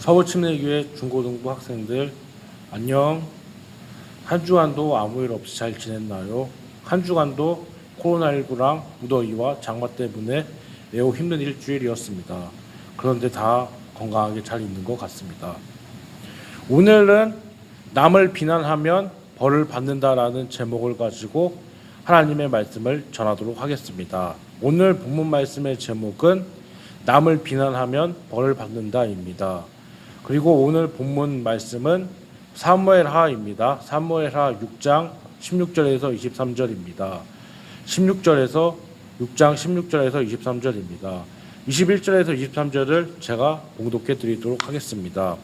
서울침례교회 중고등부 학생들 안녕. 한 주간도 아무 일 없이 잘 지냈나요? 한 주간도 코로나19랑 무더위와 장마 때문에 매우 힘든 일주일이었습니다. 그런데 다 건강하게 잘 있는 것 같습니다. 오늘은 남을 비난하면 벌을 받는다라는 제목을 가지고 하나님의 말씀을 전하도록 하겠습니다. 오늘 본문 말씀의 제목은 남을 비난하면 벌을 받는다입니다. 그리고 오늘 본문 말씀은 사무엘하입니다. 사무엘하 6장 16절에서 23절입니다. 16절에서 6장 16절에서 23절입니다. 21절에서 23절을 제가 봉독해 드리도록 하겠습니다.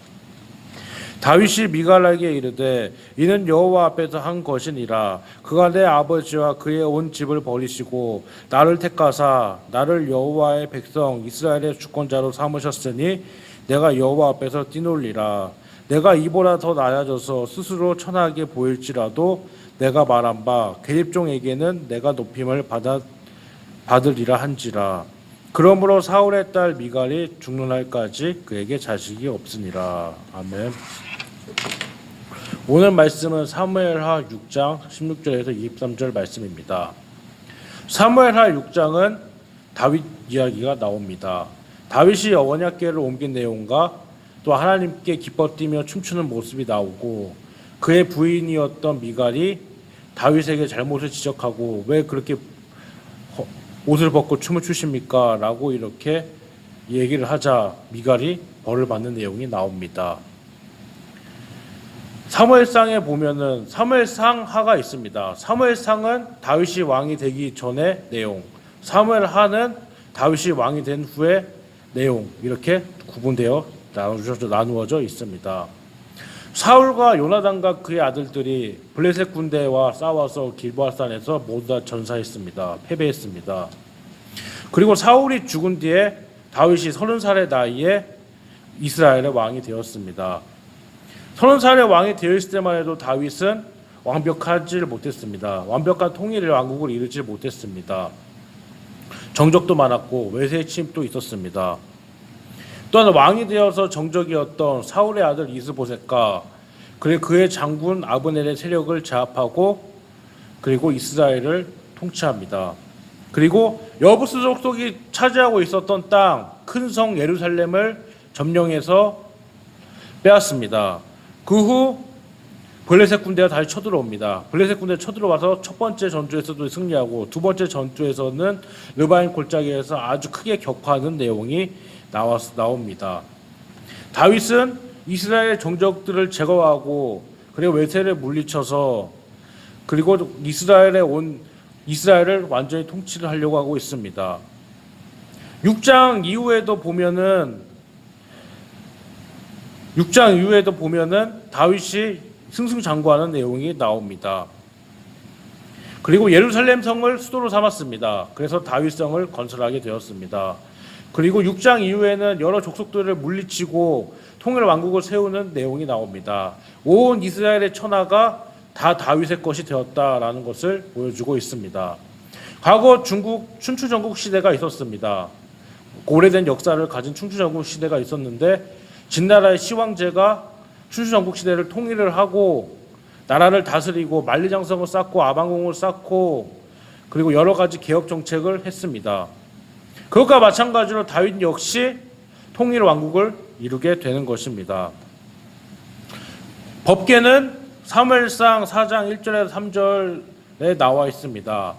다윗이 미갈에게 이르되 이는 여호와 앞에서 한 것이니라. 그가 내 아버지와 그의 온 집을 버리시고 나를 택하사 나를 여호와의 백성 이스라엘의 주권자로 삼으셨으니 내가 여호와 앞에서 뛰놀리라. 내가 이보다 더 낮아져서 스스로 천하게 보일지라도 내가 말한 바 계집종에게는 내가 높임을 받으리라 한지라. 그러므로 사울의 딸 미갈이 죽는 날까지 그에게 자식이 없으니라. 아멘. 오늘 말씀은 사무엘하 6장 16절에서 23절 말씀입니다. 사무엘하 6장은 다윗 이야기가 나옵니다. 다윗이 언약궤를 옮긴 내용과 또 하나님께 기뻐 뛰며 춤추는 모습이 나오고 그의 부인이었던 미갈이 다윗에게 잘못을 지적하고 왜 그렇게 옷을 벗고 춤을 추십니까? 라고 이렇게 얘기를 하자 미갈이 벌을 받는 내용이 나옵니다. 사무엘상에 보면은 사무엘상하가 있습니다. 사무엘상은 다윗이 왕이 되기 전의 내용, 사무엘하는 다윗이 왕이 된 후의 내용, 이렇게 구분되어 나누어져 있습니다. 사울과 요나단과 그의 아들들이 블레셋 군대와 싸워서 길보아산에서 모두 다 전사했습니다. 패배했습니다. 그리고 사울이 죽은 뒤에 다윗이 30살의 나이에 이스라엘의 왕이 되었습니다. 30살의 왕이 되었을 때만 해도 다윗은 완벽하지 못했습니다. 완벽한 통일의 왕국을 이루지 못했습니다. 정적도 많았고 외세의 침입도 있었습니다. 또한 왕이 되어서 정적이었던 사울의 아들 이스보셋과 그리고 그의 장군 아브넬의 세력을 제압하고 그리고 이스라엘을 통치합니다. 그리고 여부스 족속이 차지하고 있었던 땅, 큰 성 예루살렘을 점령해서 빼앗습니다. 그 후 블레셋 군대가 다시 쳐들어옵니다. 블레셋 군대가 쳐들어와서 첫 번째 전투에서도 승리하고 두 번째 전투에서는 르바임 골짜기에서 아주 크게 격파하는 내용이 나옵니다. 다윗은 이스라엘 정적들을 제거하고 그리고 외세를 물리쳐서 그리고 이스라엘을 완전히 통치를 하려고 하고 있습니다. 6장 이후에도 보면은 다윗이 승승장구하는 내용이 나옵니다. 그리고 예루살렘 성을 수도로 삼았습니다. 그래서 다윗성을 건설하게 되었습니다. 그리고 6장 이후에는 여러 족속들을 물리치고 통일 왕국을 세우는 내용이 나옵니다. 온 이스라엘의 천하가 다 다윗의 것이 되었다라는 것을 보여주고 있습니다. 과거 중국 춘추전국 시대가 있었습니다. 오래된 역사를 가진 춘추전국 시대가 있었는데 진나라의 시황제가 춘추전국 시대를 통일을 하고 나라를 다스리고 만리장성을 쌓고 아방궁을 쌓고 그리고 여러 가지 개혁 정책을 했습니다. 그것과 마찬가지로 다윗 역시 통일 왕국을 이루게 되는 것입니다. 법궤는 사무엘상 4장 1절에서 3절에 나와 있습니다.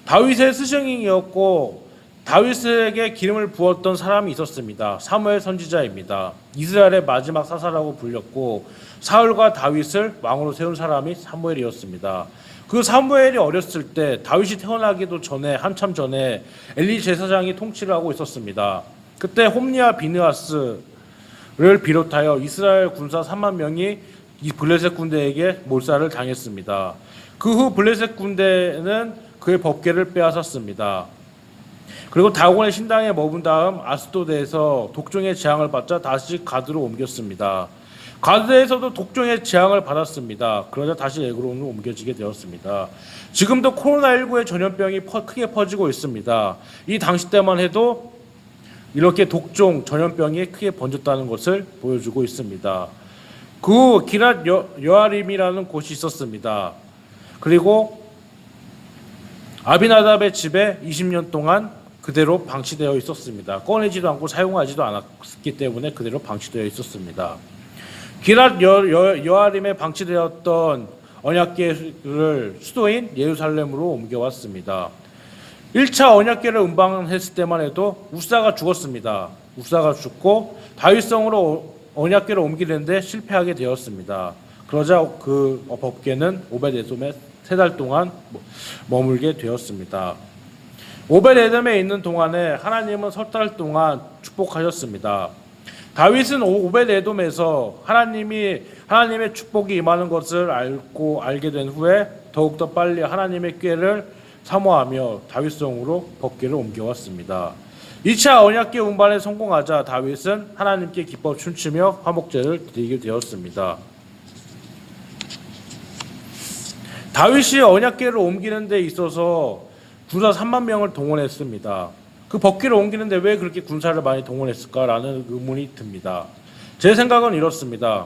다윗의 스승이었고 다윗에게 기름을 부었던 사람이 있었습니다. 사무엘 선지자입니다. 이스라엘의 마지막 사사라고 불렸고 사울과 다윗을 왕으로 세운 사람이 사무엘이었습니다. 그 사무엘이 어렸을 때 다윗이 태어나기도 전에 한참 전에 엘리 제사장이 통치를 하고 있었습니다. 그때 홈리와 비느하스를 비롯하여 이스라엘 군사 3만 명이 이 블레셋 군대에게 몰살을 당했습니다. 그 후 블레셋 군대는 그의 법궤를 빼앗았습니다. 그리고 다곤의 신당에 머문 다음 아스도드에서 독종의 재앙을 받자 다시 가드로 옮겼습니다. 가드에서도 독종의 재앙을 받았습니다. 그러자 다시 에그론으로 옮겨지게 되었습니다. 지금도 코로나19의 전염병이 크게 퍼지고 있습니다. 이 당시 때만 해도 이렇게 독종 전염병이 크게 번졌다는 것을 보여주고 있습니다. 그 기랏 여아림이라는 곳이 있었습니다. 그리고 아비나답의 집에 20년 동안 그대로 방치되어 있었습니다. 꺼내지도 않고 사용하지도 않았기 때문에 그대로 방치되어 있었습니다. 기랏 여아림에 방치되었던 언약궤를 수도인 예루살렘으로 옮겨왔습니다. 1차 언약궤를 운반했을 때만 해도 우사가 죽었습니다. 우사가 죽고 다윗성으로 언약궤를 옮기는데 실패하게 되었습니다. 그러자 그 법궤는 오벳에돔에 3달 동안 머물게 되었습니다. 오벳에돔에 있는 동안에 하나님은 3달 동안 축복하셨습니다. 다윗은 오벳에돔에서 하나님의 축복이 임하는 것을 알게 된 후에 더욱더 빨리 하나님의 궤를 사모하며 다윗성으로 법궤를 옮겨왔습니다. 2차 언약궤 운반에 성공하자 다윗은 하나님께 기뻐 춤추며 화목제를 드리게 되었습니다. 다윗이 언약궤를 옮기는 데 있어서 군사 3만 명을 동원했습니다. 그 법궤를 옮기는데 왜 그렇게 군사를 많이 동원했을까라는 의문이 듭니다. 제 생각은 이렇습니다.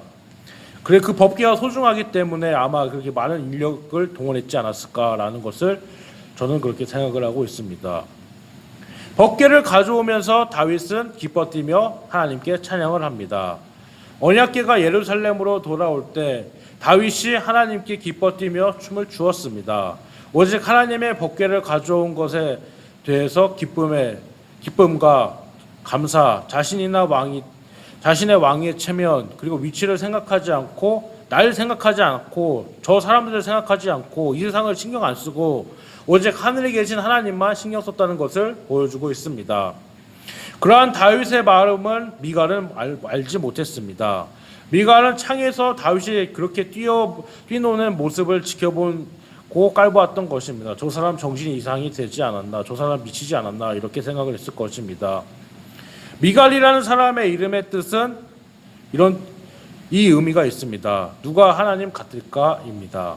그래 그 법궤가 소중하기 때문에 아마 그렇게 많은 인력을 동원했지 않았을까라는 것을 저는 그렇게 생각을 하고 있습니다. 법궤를 가져오면서 다윗은 기뻐 뛰며 하나님께 찬양을 합니다. 언약궤가 예루살렘으로 돌아올 때 다윗이 하나님께 기뻐 뛰며 춤을 추었습니다. 오직 하나님의 법궤를 가져온 것에 대해서 기쁨과 감사, 자신의 왕의 체면 그리고 위치를 생각하지 않고 날 생각하지 않고 저 사람들을 생각하지 않고 이 세상을 신경 안 쓰고 오직 하늘에 계신 하나님만 신경 썼다는 것을 보여주고 있습니다. 그러한 다윗의 마음을 미갈은 알지 못했습니다. 미갈은 창에서 다윗이 그렇게 뛰노는 모습을 지켜보고 깔보았던 것입니다. 저 사람 정신이 이상이 되지 않았나, 저 사람 미치지 않았나 이렇게 생각을 했을 것입니다. 미갈이라는 사람의 이름의 뜻은 이 의미가 있습니다. 누가 하나님 같을까입니다.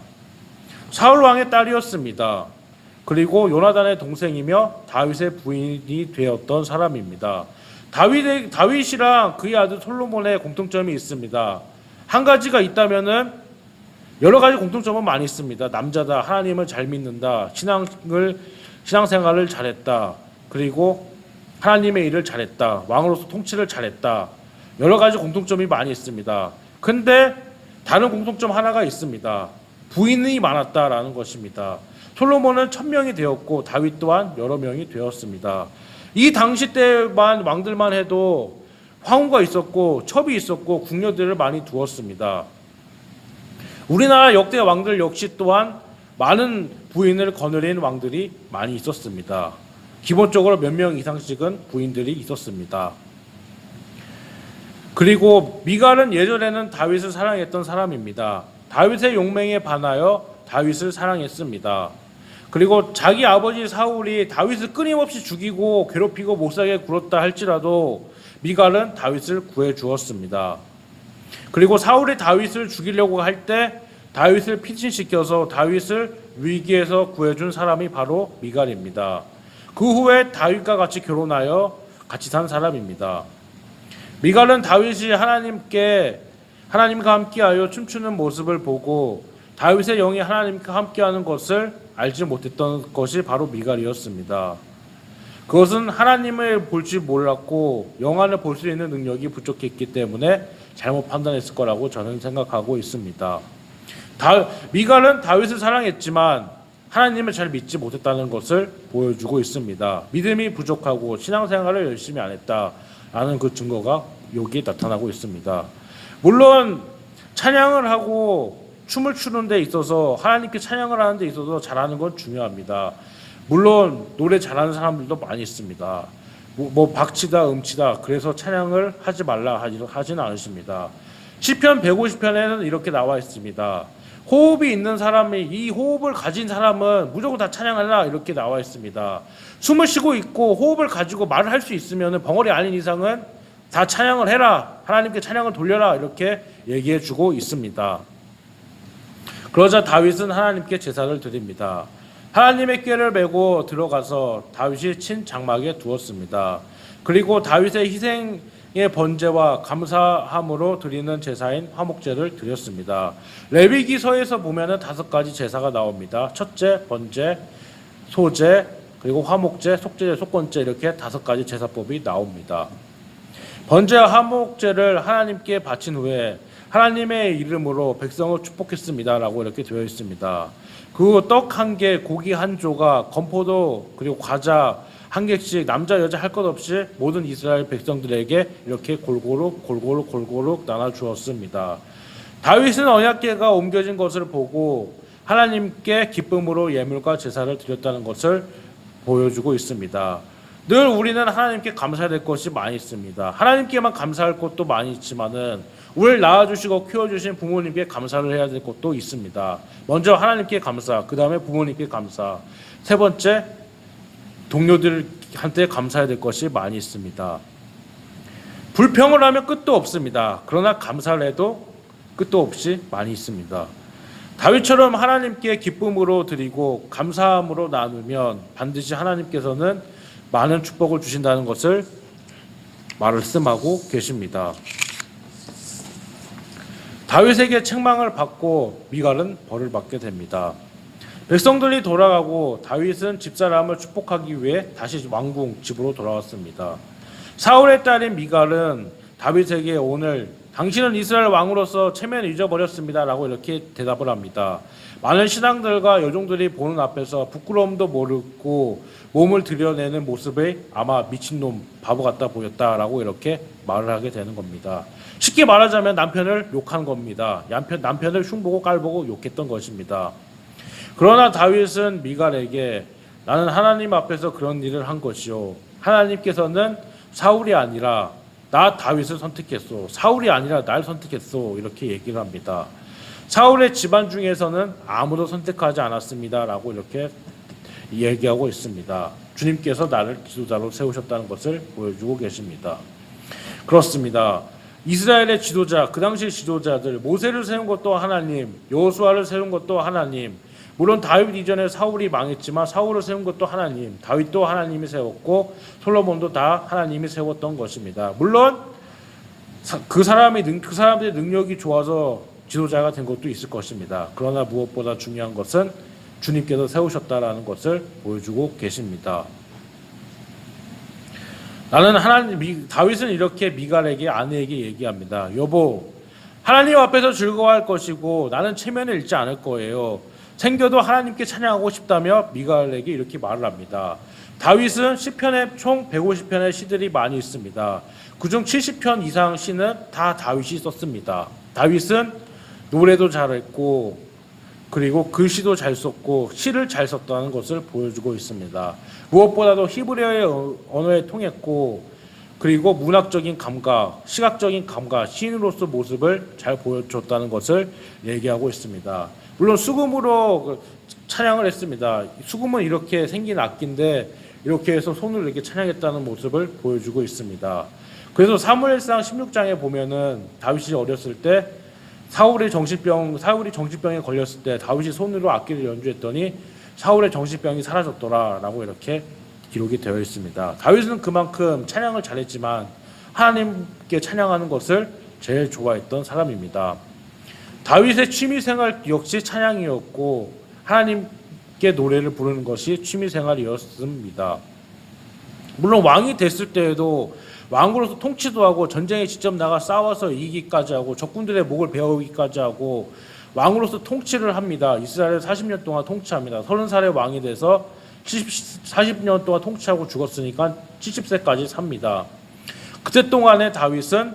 사울 왕의 딸이었습니다. 그리고 요나단의 동생이며 다윗의 부인이 되었던 사람입니다. 다윗이랑 그의 아들 솔로몬의 공통점이 있습니다. 한 가지가 있다면은 여러 가지 공통점은 많이 있습니다. 남자다, 하나님을 잘 믿는다, 신앙생활을 잘했다, 그리고 하나님의 일을 잘했다, 왕으로서 통치를 잘했다. 여러 가지 공통점이 많이 있습니다. 근데 다른 공통점 하나가 있습니다. 부인이 많았다라는 것입니다. 솔로몬은 1000명이 되었고 다윗 또한 여러 명이 되었습니다. 이 당시 때만 왕들만 해도 황후가 있었고 첩이 있었고 궁녀들을 많이 두었습니다. 우리나라 역대 왕들 역시 또한 많은 부인을 거느린 왕들이 많이 있었습니다. 기본적으로 몇 명 이상씩은 부인들이 있었습니다. 그리고 미갈은 예전에는 다윗을 사랑했던 사람입니다. 다윗의 용맹에 반하여 다윗을 사랑했습니다. 그리고 자기 아버지 사울이 다윗을 끊임없이 죽이고 괴롭히고 못살게 굴었다 할지라도 미갈은 다윗을 구해 주었습니다. 그리고 사울이 다윗을 죽이려고 할 때 다윗을 피신시켜서 다윗을 위기에서 구해준 사람이 바로 미갈입니다. 그 후에 다윗과 같이 결혼하여 같이 산 사람입니다. 미갈은 다윗이 하나님과 함께하여 춤추는 모습을 보고 다윗의 영이 하나님과 함께하는 것을 알지 못했던 것이 바로 미갈이었습니다. 그것은 하나님을 볼 줄 몰랐고 영안을 볼 수 있는 능력이 부족했기 때문에 잘못 판단했을 거라고 저는 생각하고 있습니다. 미갈은 다윗을 사랑했지만 하나님을 잘 믿지 못했다는 것을 보여주고 있습니다. 믿음이 부족하고 신앙생활을 열심히 안 했다라는 그 증거가 여기에 나타나고 있습니다. 물론 찬양을 하고 춤을 추는 데 있어서 하나님께 찬양을 하는 데 있어서 잘하는 건 중요합니다. 물론 노래 잘하는 사람들도 많이 있습니다. 뭐 박치다 음치다 그래서 찬양을 하지 말라 하지는 않으십니다. 시편 150편에는 이렇게 나와 있습니다. 호흡이 있는 사람이 이 호흡을 가진 사람은 무조건 다 찬양하라 이렇게 나와 있습니다. 숨을 쉬고 있고 호흡을 가지고 말을 할 수 있으면 벙어리 아닌 이상은 다 찬양을 해라, 하나님께 찬양을 돌려라 이렇게 얘기해 주고 있습니다. 그러자 다윗은 하나님께 제사를 드립니다. 하나님의 궤를 메고 들어가서 다윗이 친 장막에 두었습니다. 그리고 다윗의 희생의 번제와 감사함으로 드리는 제사인 화목제를 드렸습니다. 레위기서에서 보면은 5가지 제사가 나옵니다. 첫째, 번제, 소제, 그리고 화목제, 속죄제, 속건제 이렇게 5가지 제사법이 나옵니다. 번제와 화목제를 하나님께 바친 후에 하나님의 이름으로 백성을 축복했습니다라고 이렇게 되어 있습니다. 그 떡 한 개, 고기 한 조각, 건포도 그리고 과자 한 개씩 남자 여자 할 것 없이 모든 이스라엘 백성들에게 이렇게 골고루 나눠 주었습니다. 다윗은 언약궤가 옮겨진 것을 보고 하나님께 기쁨으로 예물과 제사를 드렸다는 것을 보여주고 있습니다. 늘 우리는 하나님께 감사해야 될 것이 많이 있습니다. 하나님께만 감사할 것도 많이 있지만은 우리를 낳아주시고 키워주신 부모님께 감사를 해야 될 것도 있습니다. 먼저 하나님께 감사, 그 다음에 부모님께 감사, 세 번째 동료들한테 감사해야 될 것이 많이 있습니다. 불평을 하면 끝도 없습니다. 그러나 감사를 해도 끝도 없이 많이 있습니다. 다윗처럼 하나님께 기쁨으로 드리고 감사함으로 나누면 반드시 하나님께서는 많은 축복을 주신다는 것을 말씀하고 계십니다. 다윗에게 책망을 받고 미갈은 벌을 받게 됩니다. 백성들이 돌아가고 다윗은 집사람을 축복하기 위해 다시 왕궁 집으로 돌아왔습니다. 사울의 딸인 미갈은 다윗에게 오늘 당신은 이스라엘 왕으로서 체면을 잊어버렸습니다 라고 이렇게 대답을 합니다. 많은 신앙들과 여종들이 보는 앞에서 부끄러움도 모르고 몸을 들여내는 모습에 아마 미친놈 바보 같다 보였다라고 이렇게 말을 하게 되는 겁니다. 쉽게 말하자면 남편을 욕한 겁니다. 남편을 흉보고 깔보고 욕했던 것입니다. 그러나 다윗은 미갈에게 나는 하나님 앞에서 그런 일을 한 것이요 하나님께서는 사울이 아니라 나 다윗을 선택했소. 사울이 아니라 날 선택했소. 이렇게 얘기를 합니다. 사울의 집안 중에서는 아무도 선택하지 않았습니다. 라고 이렇게 얘기하고 있습니다. 주님께서 나를 지도자로 세우셨다는 것을 보여주고 계십니다. 그렇습니다. 이스라엘의 지도자, 그 당시 지도자들, 모세를 세운 것도 하나님, 여호수아를 세운 것도 하나님, 물론 다윗 이전에 사울이 망했지만 사울을 세운 것도 하나님, 다윗도 하나님이 세웠고 솔로몬도 다 하나님이 세웠던 것입니다. 물론 그 사람들의 능력이 좋아서 지도자가 된 것도 있을 것입니다. 그러나 무엇보다 중요한 것은 주님께서 세우셨다라는 것을 보여주고 계십니다. 다윗은 이렇게 미갈에게 아내에게 얘기합니다. 여보, 하나님 앞에서 즐거워할 것이고 나는 체면을 잃지 않을 거예요. 생겨도 하나님께 찬양하고 싶다며 미갈에게 이렇게 말을 합니다. 다윗은 시편에 총 150편의 시들이 많이 있습니다. 그중 70편 이상 시는 다 다윗이 썼습니다. 다윗은 노래도 잘했고 그리고 글씨도 잘 썼고 시를 잘 썼다는 것을 보여주고 있습니다. 무엇보다도 히브리어의 언어에 통했고 그리고 문학적인 감각, 시각적인 감각, 시인으로서 모습을 잘 보여줬다는 것을 얘기하고 있습니다. 물론 수금으로 찬양을 했습니다. 수금은 이렇게 생긴 악기인데 이렇게 해서 손을 이렇게 찬양했다는 모습을 보여주고 있습니다. 그래서 사무엘상 16장에 보면은 다윗이 어렸을 때 사울이 정신병에 걸렸을 때 다윗이 손으로 악기를 연주했더니 사울의 정신병이 사라졌더라라고 이렇게 기록이 되어 있습니다. 다윗은 그만큼 찬양을 잘했지만 하나님께 찬양하는 것을 제일 좋아했던 사람입니다. 다윗의 취미생활 역시 찬양이었고 하나님께 노래를 부르는 것이 취미생활이었습니다. 물론 왕이 됐을 때에도 왕으로서 통치도 하고 전쟁에 직접 나가 싸워서 이기기까지 하고 적군들의 목을 베어오기까지 하고 왕으로서 통치를 합니다. 이스라엘을 40년 동안 통치합니다. 30살의 왕이 돼서 40년 동안 통치하고 죽었으니까 70세까지 삽니다. 그때 동안에 다윗은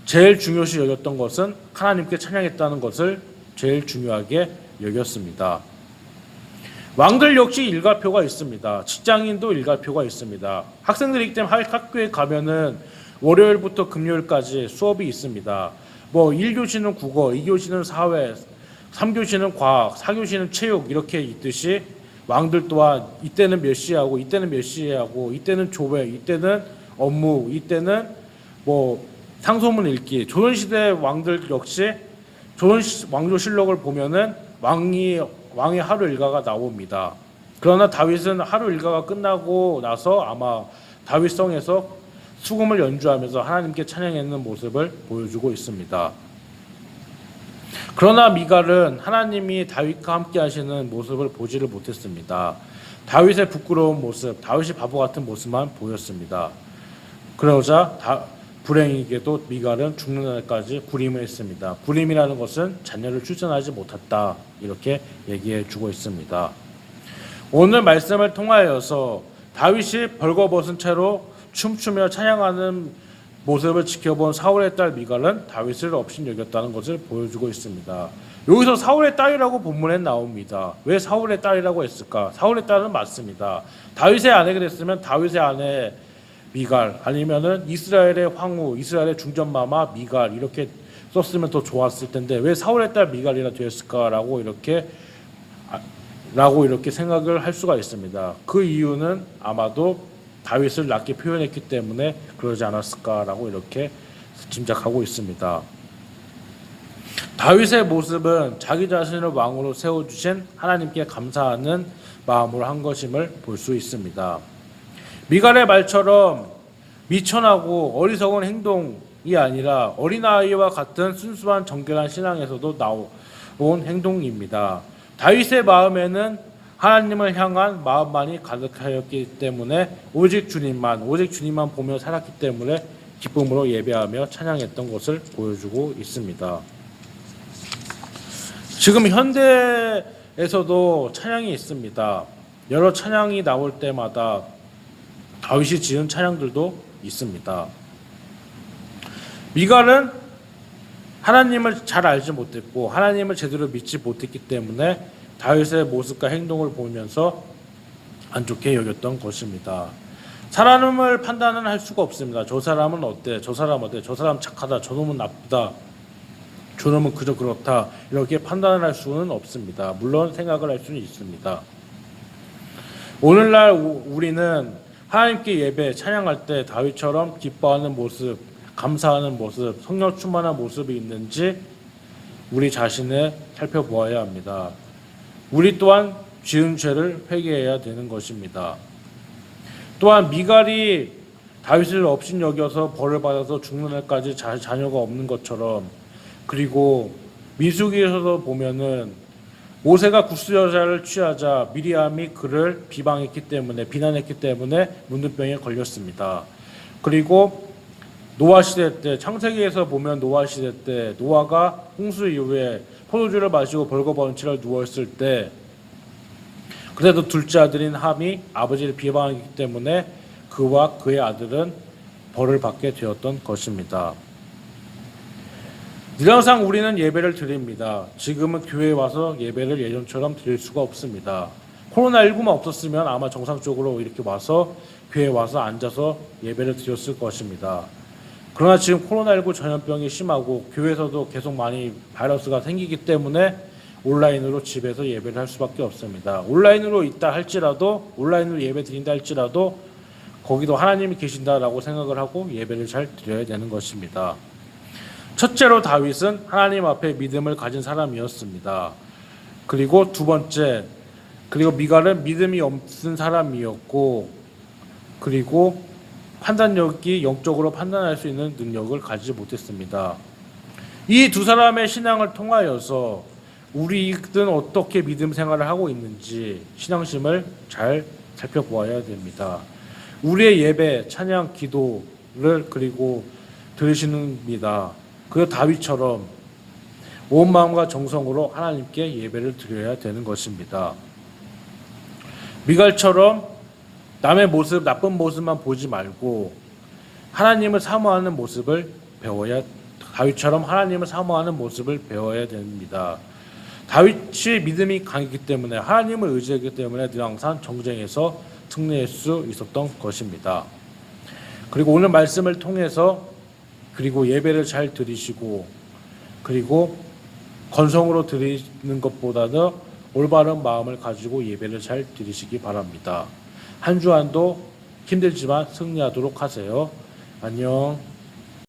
제일 중요시 여겼던 것은 하나님께 찬양했다는 것을 제일 중요하게 여겼습니다. 왕들 역시 일가표가 있습니다. 직장인도 일가표가 있습니다. 학생들이기 때문에 학교에 가면은 월요일부터 금요일까지 수업이 있습니다. 1교시는 국어, 2교시는 사회, 3교시는 과학, 4교시는 체육 이렇게 있듯이 왕들 또한 이때는 몇 시에 하고 이때는 몇 시에 하고 이때는 조회, 이때는 업무, 이때는 상소문 읽기. 조선시대 왕들 역시 왕조실록을 보면은 왕의 하루 일과가 나옵니다. 그러나 다윗은 하루 일과가 끝나고 나서 아마 다윗성에서 수금을 연주하면서 하나님께 찬양하는 모습을 보여주고 있습니다. 그러나 미갈은 하나님이 다윗과 함께 하시는 모습을 보지를 못했습니다. 다윗의 부끄러운 모습, 다윗이 바보 같은 모습만 보였습니다. 그러자 불행히게도 미갈은 죽는 날까지 불임을 했습니다. 불임이라는 것은 자녀를 출산하지 못했다, 이렇게 얘기해 주고 있습니다. 오늘 말씀을 통하여서 다윗이 벌거벗은 채로 춤추며 찬양하는 모습을 지켜본 사울의 딸 미갈은 다윗을 업신여겼다는 것을 보여주고 있습니다. 여기서 사울의 딸이라고 본문에 나옵니다. 왜 사울의 딸이라고 했을까? 사울의 딸은 맞습니다. 다윗의 아내가 됐으면 다윗의 아내 미갈, 아니면은 이스라엘의 황후, 이스라엘의 중전마마 미갈, 이렇게 썼으면 더 좋았을 텐데 왜 사울의 딸 미갈이라 되었을까라고 이렇게 생각을 할 수가 있습니다. 그 이유는 아마도 다윗을 낮게 표현했기 때문에 그러지 않았을까라고 이렇게 짐작하고 있습니다. 다윗의 모습은 자기 자신을 왕으로 세워주신 하나님께 감사하는 마음으로 한 것임을 볼 수 있습니다. 미갈의 말처럼 미천하고 어리석은 행동이 아니라 어린아이와 같은 순수한 정결한 신앙에서도 나온 행동입니다. 다윗의 마음에는 하나님을 향한 마음만이 가득하였기 때문에 오직 주님만 보며 살았기 때문에 기쁨으로 예배하며 찬양했던 것을 보여주고 있습니다. 지금 현대에서도 찬양이 있습니다. 여러 찬양이 나올 때마다 다윗이 지은 찬양들도 있습니다. 미갈은 하나님을 잘 알지 못했고 하나님을 제대로 믿지 못했기 때문에 다윗의 모습과 행동을 보면서 안 좋게 여겼던 것입니다. 사람을 판단은 할 수가 없습니다. 저 사람은 어때? 저 사람 어때? 저 사람 착하다. 저 놈은 나쁘다. 저 놈은 그저 그렇다. 이렇게 판단을 할 수는 없습니다. 물론 생각을 할 수는 있습니다. 오늘날 우리는 하나님께 예배, 찬양할 때 다윗처럼 기뻐하는 모습, 감사하는 모습, 성령 충만한 모습이 있는지 우리 자신을 살펴보아야 합니다. 우리 또한 지은 죄를 회개해야 되는 것입니다. 또한 미갈이 다윗을 업신여겨서 벌을 받아서 죽는 날까지 자녀가 없는 것처럼, 그리고 민수기에서도 보면은 모세가 굿스 여자를 취하자 미리암이 그를 비난했기 때문에 문둥병에 걸렸습니다. 그리고 노아 시대 때, 창세기에서 보면 노아 시대 때 노아가 홍수 이후에 포도주를 마시고 벌거벗은 채로 누웠을 때 그래도 둘째 아들인 함이 아버지를 비방하기 때문에 그와 그의 아들은 벌을 받게 되었던 것입니다. 늘항상 우리는 예배를 드립니다. 지금은 교회에 와서 예배를 예전처럼 드릴 수가 없습니다. 코로나19만 없었으면 아마 정상적으로 이렇게 와서 교회에 와서 앉아서 예배를 드렸을 것입니다. 그러나 지금 코로나19 전염병이 심하고 교회에서도 계속 많이 바이러스가 생기기 때문에 온라인으로 집에서 예배를 할 수밖에 없습니다. 온라인으로 있다 할지라도, 온라인으로 예배 드린다 할지라도 거기도 하나님이 계신다라고 생각을 하고 예배를 잘 드려야 되는 것입니다. 첫째로 다윗은 하나님 앞에 믿음을 가진 사람이었습니다. 그리고 두 번째, 그리고 미갈은 믿음이 없는 사람이었고, 그리고 판단력이 영적으로 판단할 수 있는 능력을 가지지 못했습니다. 이 두 사람의 신앙을 통하여서 우리는 어떻게 믿음 생활을 하고 있는지 신앙심을 잘 살펴보아야 됩니다. 우리의 예배, 찬양, 기도를 그리고 들으시는입니다. 그 다윗처럼 온 마음과 정성으로 하나님께 예배를 드려야 되는 것입니다. 미갈처럼 남의 모습, 나쁜 모습만 보지 말고 하나님을 사모하는 모습을 배워야, 다윗처럼 하나님을 사모하는 모습을 배워야 됩니다. 다윗이 믿음이 강했기 때문에, 하나님을 의지했기 때문에 늘 항상 정쟁에서 승리할 수 있었던 것입니다. 그리고 오늘 말씀을 통해서 그리고 예배를 잘 드리시고, 그리고 건성으로 드리는 것보다는 올바른 마음을 가지고 예배를 잘 드리시기 바랍니다. 한 주간도 힘들지만 승리하도록 하세요. 안녕.